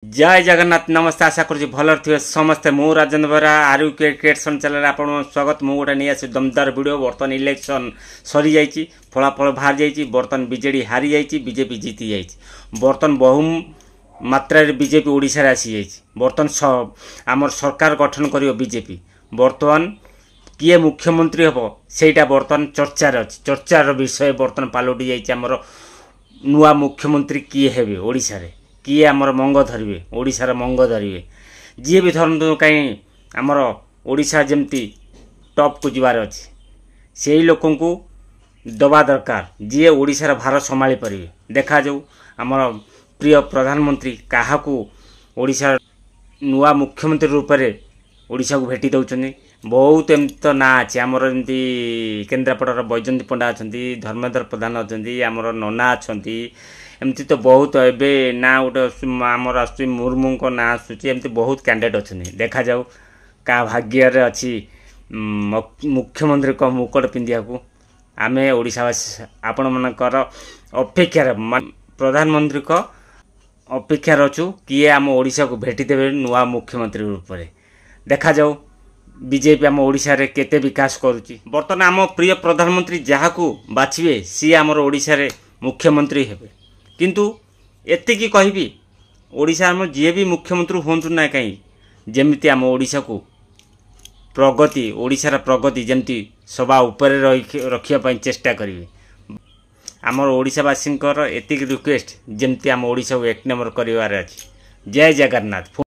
जय जगन्नाथ नमस्ते आशा करुँच भल थे समस्ते मु राजेन्द्र बेहरा आरु क्रिएशन चैनल आप स्वागत मुझे गोटे नहीं आस दमदार वीडियो। बर्तमान इलेक्शन सरी जाइए फलाफल बाहर जाइए बर्तमान बीजेडी हारी जाइए बीजेपी जीति जाइए बर्तमान बहु मात्रा बीजेपी ओडिशा रे आसी जाइए बर्तमान आमर सरकार गठन कर बीजेपी बर्तमान किए मुख्यमंत्री हम सेटा बर्तमान चर्चार अच्छी चर्चार विषय बर्तमान पालटि जाइए आमर नुआ मुख्यमंत्री किए हेबे ओडिशा रे किए आमर मंग धरवे ओडिशार मंग धरवे जी भी धरतु कहीं आमर ओडिशा जमती टॉप को जीवार अच्छी से ही लोक को दबा दरकार जी ओडिशार भार संभाली पारे। देखा जाऊ आमर प्रिय प्रधानमंत्री क्या ओडिशा नुआ मुख्यमंत्री रूप में ओडिशा को भेटी दौरान बहुत एमती तो ना अच्छे आमर एमती केन्द्रापड़ार बैजयंती पंडा अच्छा धर्मेंद्र प्रधान अच्छा आमर नना अच्छा एमती तो बहुत एवं ना गोटे आमर आस मुर्मू को ना आसमती बहुत कैंडिडेट अच्छा। देखा जाऊ क्या भाग्य अच्छी मुख्यमंत्री को मुकुट पिंधिया को आम ओडिशावासी आपण मानकर अपेक्षार प्रधानमंत्री को अपेक्षार अच्छु किए आम ओडिशा को भेटी देवे नुआ मुख्यमंत्री रूप में। देखा जाऊ बीजेपी आम ओडिशा रे केते विकास करुच्ची बर्तमान आम प्रिय प्रधानमंत्री जहाँ को बाछिए सी आमर ओडिशा रे मुख्यमंत्री हेबे किंतु एतिकी कहबी ओडिशा आम जी भी मुख्यमंत्री हूँ ना कहीं जमीती आम ओडिशा को प्रगति ओडिशार प्रगति जमती सभा उपरे रखिया चेष्टा करेंगे। आमर ओडिशावासी एतिक रिक्वेस्ट जमती आम ओडिशा को एक नंबर कर। जय जगन्नाथ।